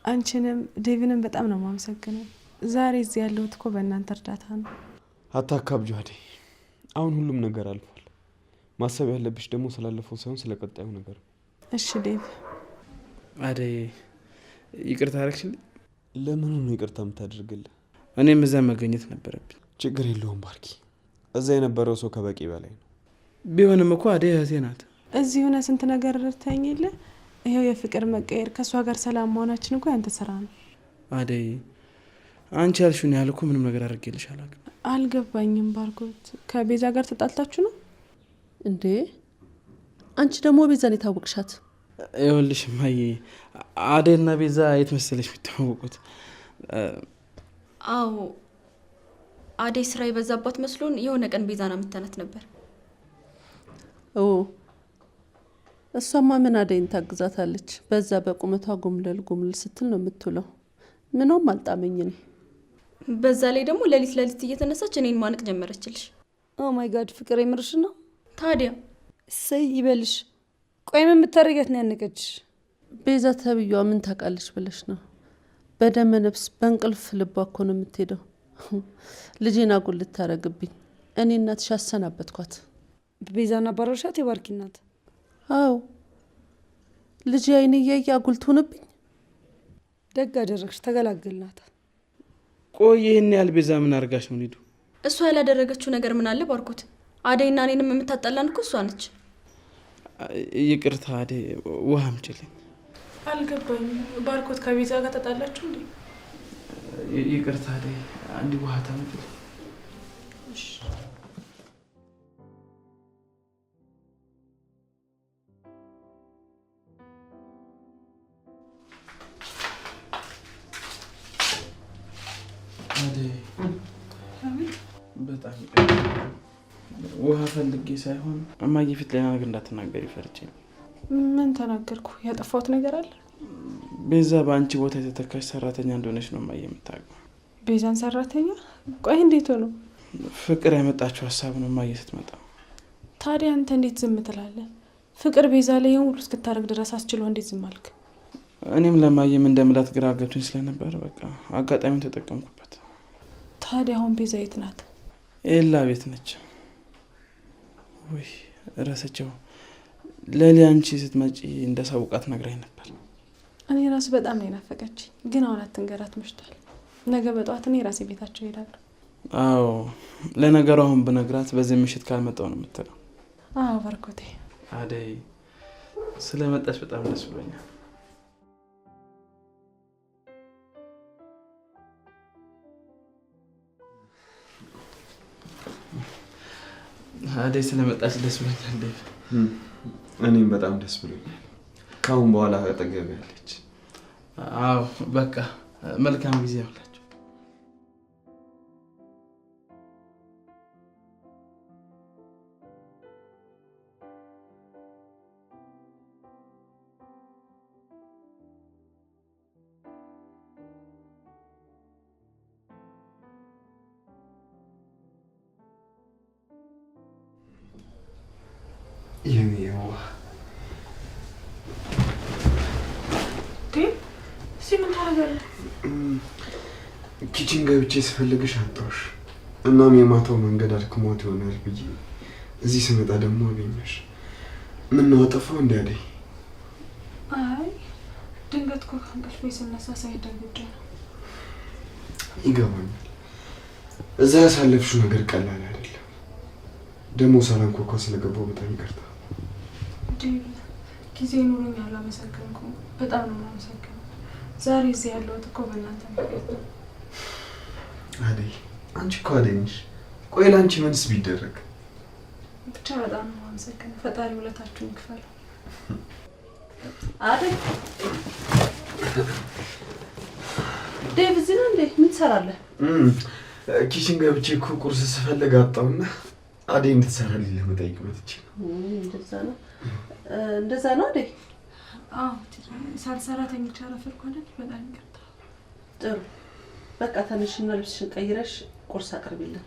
አንቺንም ዴቭንም በጣም ነው የማመሰግነው። ዛሬ እዚህ ያለሁት እኮ በእናንተ እርዳታ ነው። አታካብጁ አደይ። አሁን ሁሉም ነገር አልፏል። ማሰብ ያለብሽ ደግሞ ስላለፈው ሳይሆን ስለቀጣዩ ነገር። እሺ ዴቭ። አደይ ይቅርታ አደረግሽልኝ? ለምን ነው ይቅርታ የምታደርግልህ? እኔም እዛ መገኘት ነበረብኝ። ችግር የለውም ባርኪ። እዛ የነበረው ሰው ከበቂ በላይ ነው። ቢሆንም እኮ አደይ እህቴ ናት። እዚህ ሆነ ስንት ነገር ረድተኸኝ የለ? ይኸው የፍቅር መቀየር፣ ከእሷ ጋር ሰላም መሆናችን እኮ ያንተ ስራ ነው። አደይ አንቺ ያልሽውን ያህል እኮ ምንም ነገር አድርጌልሽ አላውቅም። አልገባኝም ባርኮት። ከቤዛ ጋር ተጣልታችሁ ነው እንዴ? አንቺ ደግሞ ቤዛን የታወቅሻት? ይኸውልሽ እማዬ፣ አደይና ቤዛ የት መሰለሽ የሚታወቁት? አዎ አደይ ስራ የበዛባት መስሎን የሆነ ቀን ቤዛና ምታናት ነበር። ኦ እሷማ ምን አደይን ታግዛታለች? በዛ በቁመቷ ጉምለል ጉምልል ስትል ነው የምትውለው። ምንም አልጣመኝ እኔ። በዛ ላይ ደግሞ ሌሊት ሌሊት እየተነሳች እኔን ማነቅ ጀመረችልሽ። ኦ ማይ ጋድ ፍቅር የምርሽ ነው? ታዲያ እሰይ ይበልሽ። ቆይ ምን የምታደርጊያት ነው ያነቀችሽ? ቤዛ ተብዬዋ ምን ታውቃለች ብለሽ ነው? በደመ ነፍስ በእንቅልፍ ልቧ እኮ ነው የምትሄደው። ልጄን አጉል ልታረግብኝ እኔ እናትሽ አሰናበትኳት። ቤዛና ባረሻት የባርኪ ናት። አዎ ልጄ አይኔ እያየ አጉል ትሆንብኝ። ደግ አደረግሽ፣ ተገላገልናት። ቆይ ይህን ያህል ቤዛ ምን አድርጋሽ ነው ሊዱ? እሷ ያላደረገችው ነገር ምን አለ ባርኮት? አደይና እኔንም የምታጣላን እኮ እሷ ነች። ይቅርታ አደይ፣ ውሃ አምጪልኝ። አልገባኝም። ባርኮት ከቤዛ ጋር ተጣላችሁ እንዴ? ይቅርታ አደይ፣ አንድ ውሃ ታምጪልኝ። በጣም ውሃ ፈልጌ ሳይሆን እማዬ ፊት ሌላ ነገር እንዳትናገሪ ፈርቼ ነው። ምን ተናገርኩ? ያጠፋሁት ነገር አለ? ቤዛ በአንቺ ቦታ የተተካች ሰራተኛ እንደሆነች ነው እማዬ የምታውቀው። ቤዛን ሰራተኛ? ቆይ እንዴት ሆኖ? ፍቅር ያመጣችው ሀሳብ ነው እማዬ ስትመጣ። ታዲያ አንተ እንዴት ዝም ትላለህ? ፍቅር ቤዛ ላይ ይሄን ሁሉ እስክታረግ ድረስ አስችሎ እንዴት ዝም አልክ? እኔም ለማየም እንደምላት ግራ ገብቶኝ ስለነበር በቃ አጋጣሚውን ተጠቀምኩበት። ታዲያ አሁን ቤዛ የት ናት? ኤላ ቤት ነች። ወይ ረሰቸው ለሊ አንቺ ስትመጪ እንደሳውቃት ነግራኝ ነበር። እኔ ራሱ በጣም ነው የናፈቀች፣ ግን አሁን አትንገራት መሽቷል። ነገ በጠዋት እኔ ራሴ ቤታቸው እሄዳለሁ። አዎ ለነገሩ አሁን ብነግራት በዚህ ምሽት ካልመጣው ነው የምትለው። አዎ ባርኮቴ። አደይ ስለመጣች በጣም ደስ ብሎኛል። አደይ ስለመጣች ደስ ብሎኛል። እኔም በጣም ደስ ብሎኛል። ካሁን በኋላ አጠገብ ያለች። አዎ በቃ መልካም ጊዜ ያውላችሁ። ኪችን ገብቼ ስፈልግሽ አጣሁሽ። እናም የማታው መንገድ አድክሞት ይሆናል ብዬ እዚህ ስመጣ ደግሞ አገኘሽ። ምን ነው አጠፋው እንዴ አደይ? አይ ድንገት እኮ ከእንቅልፌ ስነሳ ሳይደንግጬ ነው። ይገባኛል። እዛ ያሳለፍሽው ነገር ቀላል አይደለም። ደግሞ ሳላንኳኳ ስለገባው በጣም ይቅርታ። ጊዜ ኑሮኝ አላመሰገንኩም። በጣም ነው የማመሰግነው። ዛሬ እዚህ ያለሁት እኮ በእናንተ ምክንያት ነው። አደይ አንቺ እኮ አደይ ነሽ። ቆይ ለአንቺ ምንስ ቢደረግ? ብቻ በጣም ነው የማመሰግነው። ፈጣሪ ውለታችሁን ይክፈለው። አደይ ዴቭ እዚህ ነው እንዴ? ምን ትሰራለህ? ኪችን ገብቼ እኮ ቁርስ ስፈልግ አጣውና አደይ እንድትሰራልኝ ለመጠየቅ መጥቼ ነው። እንደዛ ነው አደይ? አዎ ሳልሰራ ተኝቼ አረፈድኩ አይደል? በጣም ይቅርታ። ጥሩ በቃ ተነሽና ልብስሽን ቀይረሽ ቁርስ አቅርቢልን።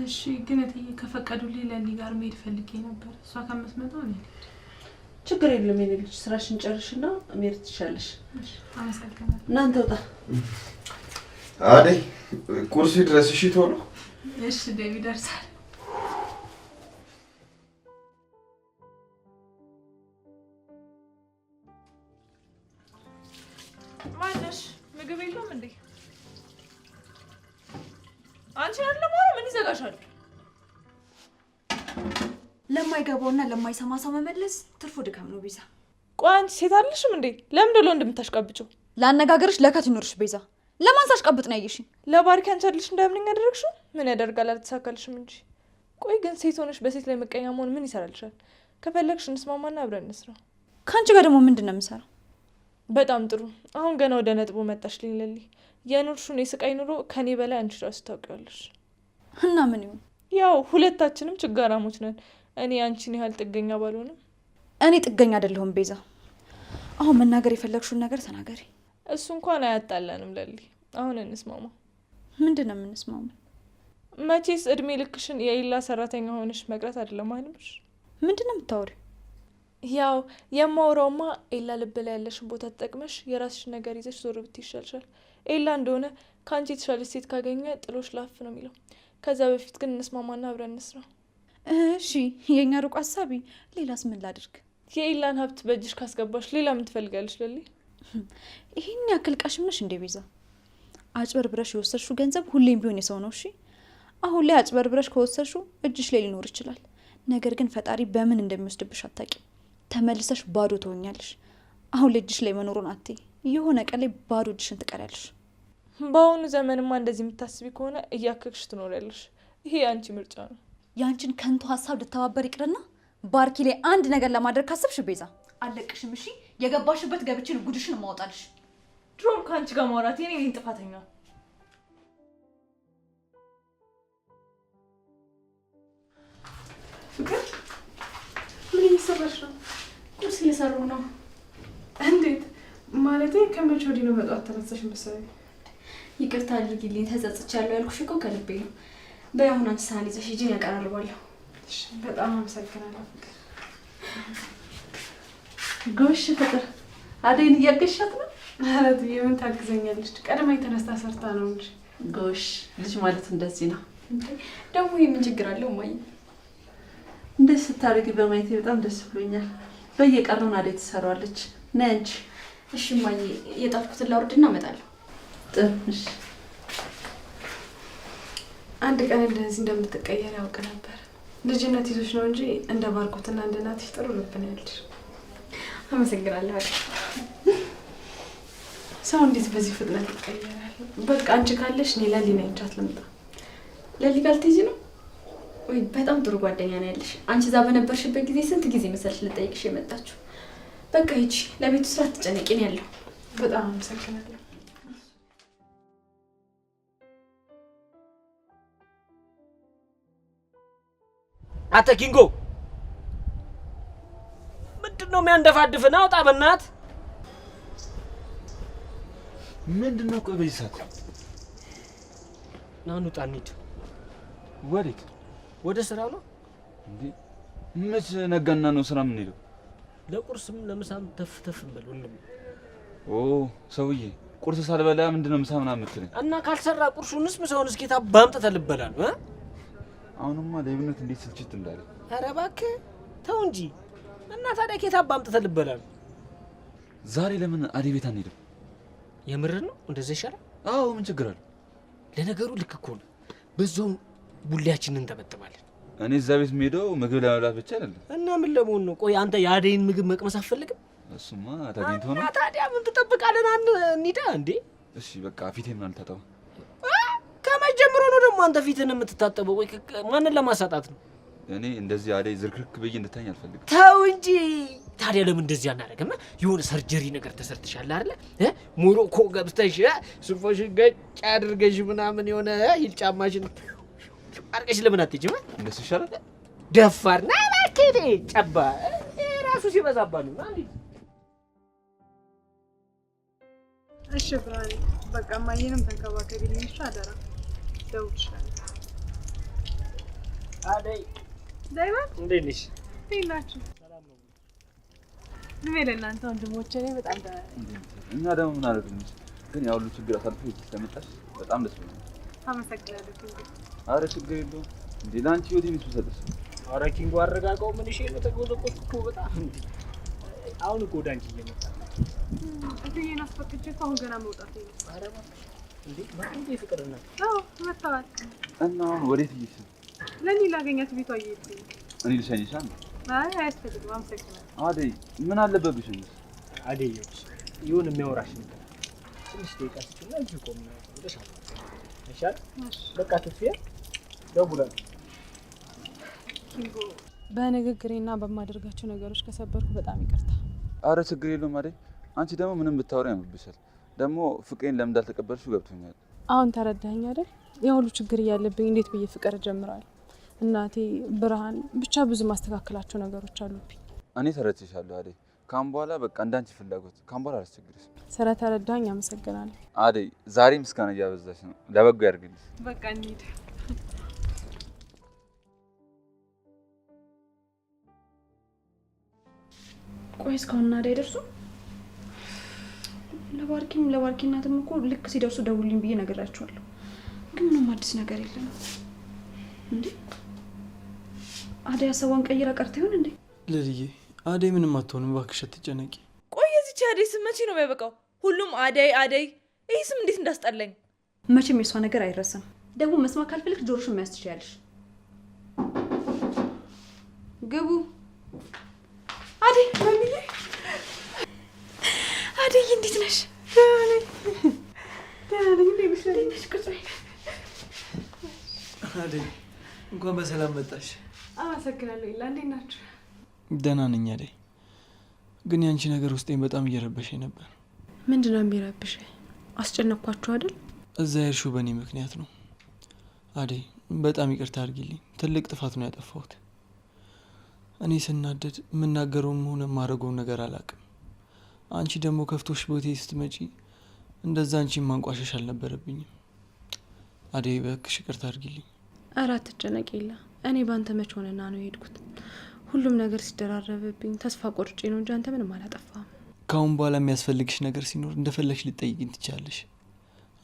እሺ ግን እትዬ ከፈቀዱልኝ ለሊ ጋር መሄድ ፈልጌ ነበር። እሷ ከምትመጣ ነው። ችግር የለም የኔ ልጅ፣ ስራሽን ጨርሽና መሄድ ትችያለሽ። እሺ አመሰግናለሁ። እናንተ ውጣ። አደይ ቁርስ ድረስ እሺ ቶሎ። እሺ ዴቪ ደርሳል። ማነሽ? ምግብ የለም እንዴ? አንቺ ያለማው ምን ይዘጋሻል? ለማይገባውና ለማይሰማ ሰው መመለስ ትርፉ ድካም ነው ቤዛ። ቆይ አንቺ ሴት አይደለሽም እንዴ? ለምን ደሎ እንደምታሽቃብጪው? ላነጋገርሽ ለከት ይኖርሽ ቤዛ። ለማን ሳሽቃብጥ ነው ያየሽኝ? ለባርኪ አንቺ አይደለሽ እንዳምነኝ ያደረግሽው? ምን ያደርጋል አልተሳካልሽም እንጂ። ቆይ ግን ሴት ሆነሽ በሴት ላይ መቀኛ መሆን ምን ይሰራልሻል? ከፈለግሽ እንስማማና አብረን እንስራ። ካንቺ ጋር ደግሞ ምንድነው የምሰራው? በጣም ጥሩ። አሁን ገና ወደ ነጥቡ መጣሽልኝ ለሊ። የኑርሹን የስቃይ ኑሮ ከኔ በላይ አንቺ ራስ ታውቂያለሽ። እና ምን ይሁን? ያው ሁለታችንም ችጋራሞች ነን። እኔ አንቺን ያህል ጥገኛ ባልሆንም። እኔ ጥገኛ አይደለሁም ቤዛ። አሁን መናገር የፈለግሽውን ነገር ተናገሪ። እሱ እንኳን አያጣላንም ለሊ። አሁን እንስማማ። ምንድነው የምንስማማው? መቼስ እድሜ ልክሽን የኢላ ሰራተኛ ሆነሽ መቅረት አይደለም አይልምሽ? ምንድነው የምታወሪው? ያው የማወራውማ ኤላ ልብ ላይ ያለሽን ቦታ ተጠቅመሽ የራስሽ ነገር ይዘሽ ዞር ብትይ ይሻልሻል። ኤላ እንደሆነ ከአንቺ የተሻለች ሴት ካገኘ ጥሎሽ ላፍ ነው የሚለው። ከዛ በፊት ግን እንስማማና አብረን እንስራ። እሺ የኛ ሩቅ ሀሳቢ። ሌላስ ምን ላድርግ? የኤላን ሀብት በእጅሽ ካስገባሽ ሌላ ምን ትፈልጋለሽ ለሊ? ይሄን ያክል ቃሽም ነሽ እንዴ ቤዛ? አጭበርብረሽ የወሰድሽው ገንዘብ ሁሌም ቢሆን የሰው ነው። እሺ አሁን ላይ አጭበርብረሽ ከወሰድሽው እጅሽ ላይ ሊኖር ይችላል። ነገር ግን ፈጣሪ በምን እንደሚወስድብሽ አታውቂም። ተመልሰሽ ባዶ ትሆኛለሽ። አሁን ልጅሽ ላይ መኖሩን አትይ። የሆነ ቀን ላይ ባዶ እጅሽን ትቀሪያለሽ። በአሁኑ ዘመንማ እንደዚህ የምታስቢ ከሆነ እያከክሽ ትኖሪያለሽ። ይሄ የአንቺ ምርጫ ነው። ያንቺን ከንቱ ሀሳብ ልተባበር ይቅርና ባርኪ ላይ አንድ ነገር ለማድረግ ካሰብሽ ቤዛ አለቅሽም። እሺ የገባሽበት ገብችን ጉድሽን ማውጣልሽ። ድሮም ከአንቺ ጋር ማውራት የኔ ነኝ ጥፋተኛ። እየሰራሽ ነው? ቁርስ እየሰሩ ነው። እንዴት ማለቴ? ከመቼ ወዲህ ነው በጠዋት ተነሳሽ መሰለኝ? ይቅርታ አድርጊልኝ፣ ተጸጽቻለሁ ያልኩሽ እኮ ከልቤ ነው። በያሁን አንቺ ሳህን ይዘሽ ሂጂ፣ ያቀራርባለሁ። በጣም አመሰግናለሁ ፍቅር። ጎሽ ፍቅር፣ አደይን እያገሻት ነው? ኧረ ትዬ ምን ታግዘኛለች? ቀድማ የተነስታ ሰርታ ነው እንጂ። ጎሽ ልጅ ማለት እንደዚህ ነው። ደግሞ ምን ችግር አለው እማዬ? እንደዚህ ስታደርጊ በማየቴ በጣም ደስ ብሎኛል። በየቀረውን አደይ ትሰራዋለች። ነይ አንቺ። እሺ እማዬ፣ የጣፍኩትን ላውርድና እመጣለሁ። ጥሩ እሺ። አንድ ቀን እንደዚህ እንደምትቀየር ያውቅ ነበር። ልጅነት ይዞች ነው እንጂ እንደ ባርኮትና እንደ ናትሽ ጥሩ ልብ ነው ያለሽ። አመሰግናለሁ። ሰው እንዴት በዚህ ፍጥነት ይቀየራል? በቃ አንቺ ካለሽ እኔ ለሊና ይቻት ልምጣ። ለሊ ጋር ልትሄጂ ነው ወይ? በጣም ጥሩ ጓደኛ ነው ያለሽ። አንቺ እዛ በነበርሽበት ጊዜ ስንት ጊዜ መሰልሽ ልጠይቅሽ የመጣችሁ። በቃ ሂጂ፣ ለቤቱ ስራ አትጨነቂ ነው ያለው። በጣም አመሰግናለሁ። አተ ኪንጎ ምንድነው የሚያንደፋድፍን? አውጣ በእናት። ምንድነው? ቆይ በዚህ ሰዓት ና እንውጣ እንሂድ። ወዴት? ወደ ስራ ነው እንዴ? መች ነጋና ነው ስራ የምንሄደው? ለቁርስም ለምሳም ተፍ ተፍ እንበል ወንድም። ኦ ሰውዬ፣ ቁርስ ሳልበላ ምንድነው ምሳ ምናምን የምትለኝ? እና ካልሰራ ቁርሱንስ ምሳውንስ ጌታ ባምጥተህ ልበላል እ አሁንማ ለይብነት እንዴት ስልችት እንዳለ። ኧረ እባክህ ተው እንጂ። እና ታዲያ ጌታ ባምጥተህ ልበላል። ዛሬ ለምን አደይ ቤት አንሄድም? የምርህ ነው? እንደዛ ይሻላል። አዎ ምን ችግር አለ? ለነገሩ ልክ እኮ ነው። በዛው ቡሌያችንን እንጠበጥባለን። እኔ እዛ ቤት የምሄደው ምግብ ለመብላት ብቻ አይደለም። እና ምን ለመሆን ነው? ቆይ አንተ የአደይን ምግብ መቅመስ አትፈልግም? እሱማ ተገኝቶ ነው። ታዲያ ምን ትጠብቃለህ? እንሂዳ እንዴ። እሺ በቃ ፊቴ ምን አልታጠበ? ከመቼ ጀምሮ ነው ደግሞ አንተ ፊትህን የምትታጠበው? ወይ ማንን ለማሳጣት ነው? እኔ እንደዚህ አደይ ዝርክርክ ብዬ እንድታኝ አልፈልግም። ተው እንጂ። ታዲያ ለምን እንደዚህ አናደርግም? የሆነ ሰርጀሪ ነገር ተሰርተሻል አይደለ? ሞሮኮ ገብተሽ ሱፎሽን ገጭ አድርገሽ ምናምን የሆነ ሂል ጫማሽን አርቀሽ ለምን አትሄጂም? እንደሱ ይሻላል። ደፋር ና እባክህ ጨባ ራሱ ሲበዛባ ነው። አንዴ እሺ ብራኒ፣ በቃ ማየንም ተንከባከቢልኝ እሺ? አደራ። ደውልልሻለሁ። አደይ ዳይመን እንዴት ነሽ? እንዴት ናችሁ? ሰላም ነው። ምን ለእናንተ ወንድሞቼ እኔ በጣም ደህና ነኝ። እኛ ደግሞ ምን አደረግንሽ? ግን ያው ሁሉ ችግር አሳልፈሽ እዚህ ስለመጣሽ በጣም ደስ ብሎኛል። አመሰግናለሁ ኪንጎ። አረ ችግር የለውም እንዴ ለአንቺ ህይወት የምትሰጥሽ። አረ ኪንጎ አረጋጋው። ምን እሺ ነው ተጎዘቆዝኩ በጣም እንዴ። አሁን እኮ ዳንቺ እየመጣ ነው። እትዬን አስፈቅጄ እኮ አሁን ገና መውጣት ነው። አረ እንዴ ማንዴ ፍቅርና አዎ መጣዋል። እና አሁን ወዴት እየሽ? ለኔ ላገኛት ቤቷ እየሄድኩኝ። እኔ ልሸኝሻ ነው? አይ አያስፈልግም። አመሰግናለሁ። አደይ ምን አለበት ብሽኝ? አደይ ይሁን የሚያወራሽ ነገር ትንሽ ደቂቃ ስጭና እዚህ ቆም ብለሽ አይሻል? በቃ ትፍያ ደውላለሁ። ኪንጎ በንግግሬና በማደርጋቸው ነገሮች ከሰበርኩ በጣም ይቅርታ። አረ ችግር የለውም አደይ። አንቺ ደግሞ ምንም ብታወሪ ያምርብሻል። ደግሞ ፍቅሬን ለምን እንዳልተቀበልሽው ገብቶኛል። አሁን ተረዳኸኝ አይደል? የሁሉ ችግር እያለብኝ እንዴት ብዬ ፍቅር ጀምራለሁ? እናቴ ብርሃን፣ ብቻ ብዙ ማስተካከላቸው ነገሮች አሉብኝ። እኔ ተረድቼሻለሁ አደይ። ካም በኋላ በቃ እንዳንቺ ፍላጎት ካም በኋላ አላስቸግርሽ። ስለተረዳኸኝ አመሰግናለሁ አደይ። ዛሬ ምስጋና እያበዛሽ ነው። ለበጎ ያድርግልሽ። በቃ እንሂድ። ቆይ እስካሁን እናዳ አይደርሱ? ለባርኪ እናትም እኮ ልክ ሲደርሱ ደውልኝ ብዬ ነግራቸዋለሁ። ግን ምንም አዲስ ነገር የለም። እንዴ አደይ ሀሳቧን ቀይራ ቀርታ ይሆን እንዴ? ልልዬ አደይ ምንም አትሆንም፣ እባክሽ አትጨነቂ። ቆይ የዚች አደይ ስም መቼ ነው የሚያበቃው? ሁሉም አደይ አደይ። ይህ ስም እንዴት እንዳስጠላኝ። መቼም የሷ ነገር አይረሳም። ደግሞ መስማት ካልፈልክ ጆሮሽን መያዝ ትችያለሽ። ግቡ። አደይ ማሚዬ፣ አደይ እንዴት ነሽ? ደህና ነኝ። እንዴት ነሽ? ቁጭ በይ። አደይ እንኳን በሰላም መጣሽ። አመሰግናለሁ። ኢላ እንዴት ናችሁ? ደህና ነኝ አደይ። ግን ያንቺ ነገር ውስጤን በጣም እየረበሸኝ ነበር። ምንድን ነው የሚረብሽኝ? አስጨነቅኳችሁ አይደል? እዛ ያልሽው በእኔ ምክንያት ነው አደይ። በጣም ይቅርታ አድርጊልኝ። ትልቅ ጥፋት ነው ያጠፋሁት። እኔ ስናደድ የምናገረውም ሆነ የማደርገውን ነገር አላውቅም። አንቺ ደግሞ ከፍቶሽ ቦቴ ስትመጪ እንደዛ አንቺን ማንቋሸሽ አልነበረብኝም። አደይ እባክሽ ይቅርታ አድርጊልኝ። ኧረ አትጨነቅ የለ እኔ ባንተ መች ሆነና ነው የሄድኩት። ሁሉም ነገር ሲደራረብብኝ ተስፋ ቆርጬ ነው እንጂ አንተ ምንም አላጠፋም። ካሁን በኋላ የሚያስፈልግሽ ነገር ሲኖር እንደፈለግሽ ልጠይቅኝ ትቻለሽ።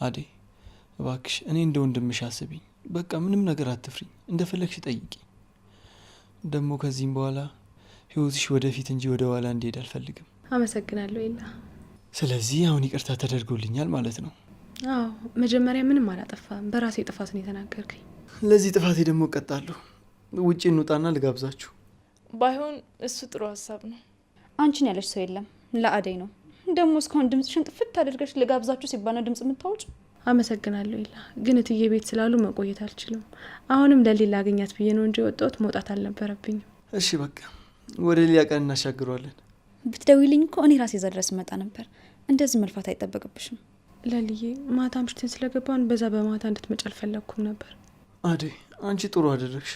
አደይ እባክሽ እኔ እንደ ወንድምሽ አስቢኝ። በቃ ምንም ነገር አትፍሪኝ፣ እንደፈለግሽ ጠይቂ። ደግሞ ከዚህም በኋላ ህይወትሽ ወደፊት እንጂ ወደ ኋላ እንዲሄድ አልፈልግም። አመሰግናለሁ የለ። ስለዚህ አሁን ይቅርታ ተደርጎልኛል ማለት ነው? አዎ መጀመሪያ ምንም አላጠፋም፣ በራሴ ጥፋት ነው የተናገርከኝ። ለዚህ ጥፋቴ ደግሞ እቀጣለሁ። ውጪ እንውጣና ልጋብዛችሁ። ባይሆን እሱ ጥሩ ሀሳብ ነው። አንቺን ያለሽ ሰው የለም፣ ለአደይ ነው። ደግሞ እስካሁን ድምጽሽን ጥፍት አድርገሽ ልጋብዛችሁ ሲባል ድምጽ የምታወጭ። አመሰግናለሁ ይላ። ግን እትዬ ቤት ስላሉ መቆየት አልችልም። አሁንም ለሌላ አገኛት ብዬ ነው እንጂ ወጣሁት፣ መውጣት አልነበረብኝም። እሺ በቃ ወደ ሌላ ቀን እናሻግረዋለን። ብትደውይልኝ እኮ እኔ ራሴ እዛ ድረስ መጣ ነበር። እንደዚህ መልፋት አይጠበቅብሽም። ለልዬ ማታ ምሽትን ስለገባን በዛ በማታ እንድትመጪ አልፈለግኩም ነበር። አደይ አንቺ ጥሩ አደረግሽ።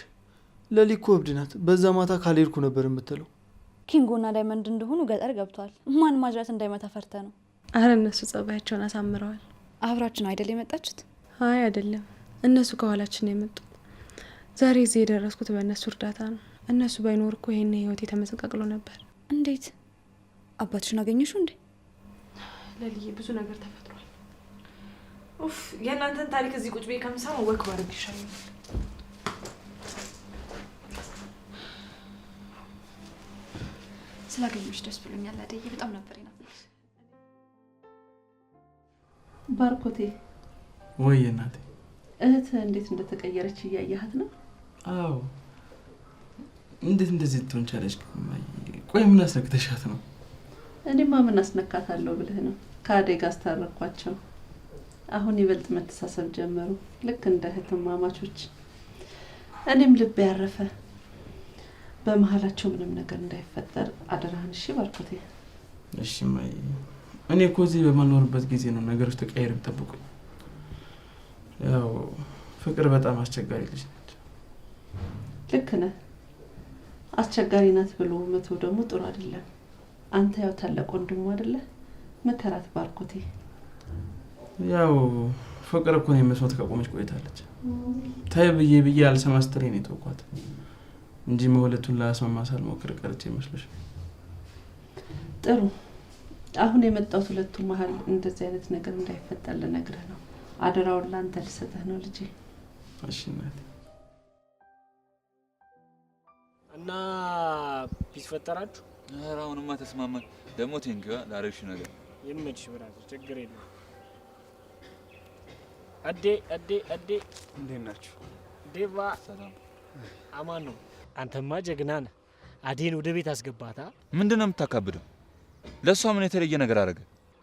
ለሊ እኮ እብድ ናት። በዛ ማታ ካልሄድኩ ነበር የምትለው። ኪንጎና ዳይመንድ እንደሆኑ ገጠር ገብተዋል። ማን ማጅራት እንዳይመታ ፈርተ ነው። አረ እነሱ ጸባያቸውን አሳምረዋል። አብራችን አይደል የመጣችሁት? አይ አይደለም፣ እነሱ ከኋላችን ነው የመጡት። ዛሬ እዚህ የደረስኩት በእነሱ እርዳታ ነው። እነሱ ባይኖር እኮ ይሄን ህይወት የተመሰቃቅሎ ነበር። እንዴት አባትሽን አገኘሽው እንዴ? ለልዬ ብዙ ነገር ተፈጥሯል። ኡፍ የእናንተን ታሪክ እዚህ ቁጭ ቤ ከምሳማ ወክ ባረግ ይሻላል። ስላገኘሽ ደስ ብሎኛል አደይ፣ በጣም ነበር የናፈቅሽ። ባርኮቴ ወይ እናቴ፣ እህት እንዴት እንደተቀየረች እያያሃት ነው? አዎ እንዴት እንደዚህ ትሆን ቻለች? ቆይ ምን አስነክተሻት ነው? እኔማ ምን አስነካታለሁ ብለህ ነው? ከአደይ ጋር አስታረኳቸው። አሁን ይበልጥ መተሳሰብ ጀመሩ፣ ልክ እንደ እህትማማቾች። እኔም ልብ ያረፈ። በመሀላቸው ምንም ነገር እንዳይፈጠር አደራህን። እሺ ባርኮቴ? እሺ ማይ፣ እኔ እኮ እዚህ በማልኖርበት ጊዜ ነው ነገሮች ተቀያይረው ጠብቁኝ። ያው ፍቅር በጣም አስቸጋሪ ልጅ ነች። ልክ ነህ። አስቸጋሪ ናት ብሎ መተው ደግሞ ጥሩ አይደለም። አንተ ያው ታላቅ ወንድሙ አይደለ? መከራት ባርኮቴ። ያው ፍቅር እኮ ነው መስዋዕት ካቆመች ቆይታለች። ታይ ብዬ አልሰማ ስትለኝ ነው የተውኳት እንጂ መውለቱን ላስማማ ሳልሞክር ቀርቼ መስሎሽ? ጥሩ። አሁን የመጣሁት ሁለቱ መሀል እንደዚህ አይነት ነገር እንዳይፈጠር ልነግርህ ነው። አደራውን ላንተ ልሰጥህ ነው ልጄ። እሺ እናቴ። እና ፒስ ፈጠራችሁ? ኧረ አሁንማ ተስማማን። ደግሞ ቴንኪዋ ላረግሽ ነገር ይመችሽ ብራዘር፣ ችግር የለም። አዴ እንዴት ናችሁ? ዴቫ ሰላም። አማን ነው። አንተማ ጀግና ነህ። አዴን ወደ ቤት አስገባታ። ምንድነው የምታካብደው? ለሷ ምን የተለየ ነገር አደረገ?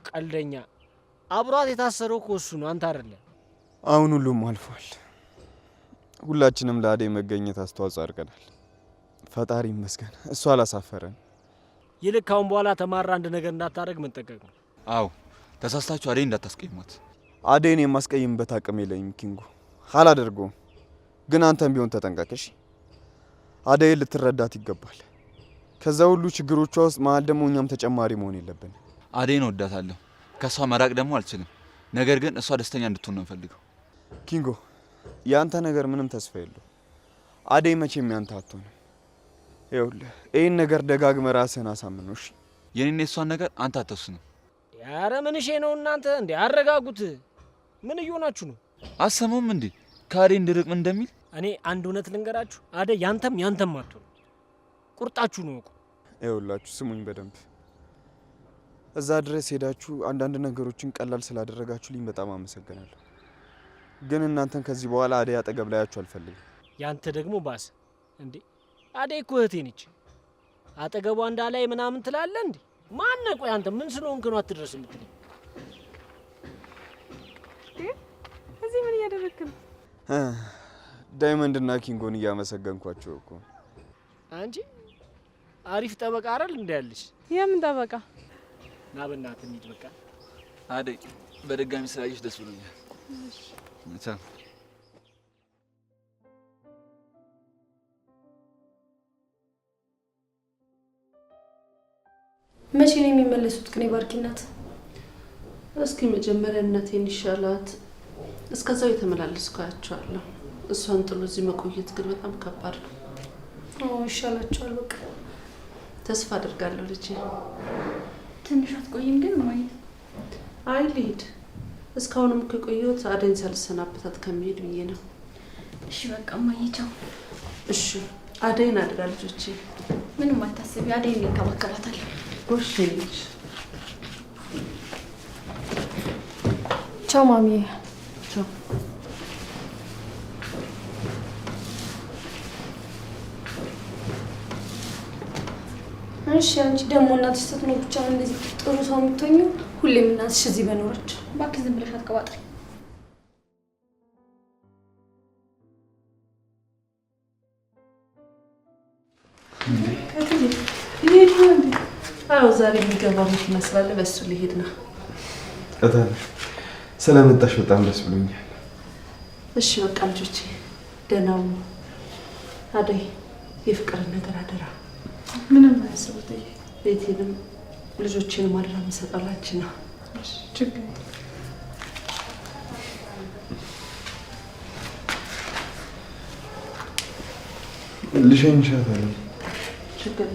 ቀልደኛ። አብሯት የታሰረው እኮ እሱ ነው፣ አንተ አይደለም። አሁን ሁሉም አልፏል። ሁላችንም ለአደይ መገኘት አስተዋጽኦ አድርገናል። ፈጣሪ ይመስገን፣ እሱ አላሳፈረን። ይልቅ ካሁን በኋላ ተማራ አንድ ነገር እንዳታደርግ መጠንቀቅ ነው። አዎ ተሳስታችሁ አደይ እንዳታስቀይሟት። አደይን የማስቀይምበት አቅም የለኝም ኪንጎ፣ አላደርገውም። ግን አንተም ቢሆን ተጠንቀቅሽ። አደይን ልትረዳት ይገባል። ከዛ ሁሉ ችግሮቿ ውስጥ መሀል ደግሞ እኛም ተጨማሪ መሆን የለብን። አደይን እወዳታለሁ፣ ከሷ መራቅ ደግሞ አልችልም። ነገር ግን እሷ ደስተኛ እንድትሆን ነው የምፈልገው። ኪንጎ፣ ያንተ ነገር ምንም ተስፋ የለው። አደይ መቼም ያንተ አትሆንም። ይኸውልህ ይህን ነገር ደጋግመህ ራስህን አሳምነው እሺ? የኔና የሷን ነገር አንተ አትወስንም። ኧረ ምን እሺ ነው እናንተ እንዴ? አረጋጉት። ምን እየሆናችሁ ነው? አሰማውም እንዴ ከአደይ እንድርቅ ምን እንደሚል? እኔ አንድ እውነት ልንገራችሁ፣ አደይ ያንተም አትሆን። ቁርጣችሁ ነው እኮ። ይኸውላችሁ ስሙኝ በደንብ። እዛ ድረስ ሄዳችሁ አንዳንድ ነገሮችን ቀላል ስላደረጋችሁልኝ በጣም አመሰግናለሁ። ግን እናንተን ከዚህ በኋላ አደይ አጠገብ ላያችሁ አልፈልግም። ያንተ ደግሞ ባስ እንዴ? አደይ እኮ እህቴ ነች። አጠገቧ እንዳላይ ምናምን ትላለህ እንዴ? ማነህ? ቆይ አንተ ምን ስለሆንክ ነው አትድረስ የምትለኝ? እዚህ ምን እያደረግክ ነው? ዳይመንድና ኪንጎን እያመሰገንኳቸው እኮ። አንቺ አሪፍ ጠበቃ አይደል እንዴ ያለሽ? የምን ጠበቃ? ና በእናትህ እንሂድ በቃ። አደይ በድጋሚ ስላየሽ ደስ ብሎኛል። እሺ መቼ ነው የሚመለሱት ግን የባርኪ እናት? እስኪ መጀመሪያ እናቴን ይሻላት፣ እስከዛው የተመላለስኩ አያቸዋለሁ። እሷን ጥሎ እዚህ መቆየት ግን በጣም ከባድ ነው። ይሻላቸዋል። በቃ ተስፋ አድርጋለሁ ልጄ። ትንሽ አትቆይም ግን እማዬ? አይ ልሂድ። እስካሁንም ከቆየሁት አደይን ሳልሰናበታት ከመሄድ ብዬ ነው። እሺ በቃ እማዬ ቻው። እሺ አደይን አድራ ልጆቼ። ምንም አታስቢ፣ አደይን እንከባከባታለሁ። ጎሽ ልጅ። ቻው ማሚዬ። ቻው። እሺ አንቺ ደግሞ እናትሽ ስትኖር ብቻ እንደዚህ ጥሩ ሰው የምትሆኚው? ሁሌም እናትሽ እዚህ በኖረች። እባክህ ዝም ብለሽ አትቀባጥሪ። አዎ ዛሬ የሚገባ መኪና ስላለ በሱ ሊሄድ ነው። እታለሽ ስለመጣሽ በጣም ደስ ብሎኛል። እሺ በቃ ልጆቼ ደህና ሁኑ። አደይ የፍቅርን ነገር አደራ። ምንም አያስቡት። ቤቴንም ልጆቼንም አደራ መሰጠላችሁ ነው። ችግር ልሸኝሻታለሁ። ችግር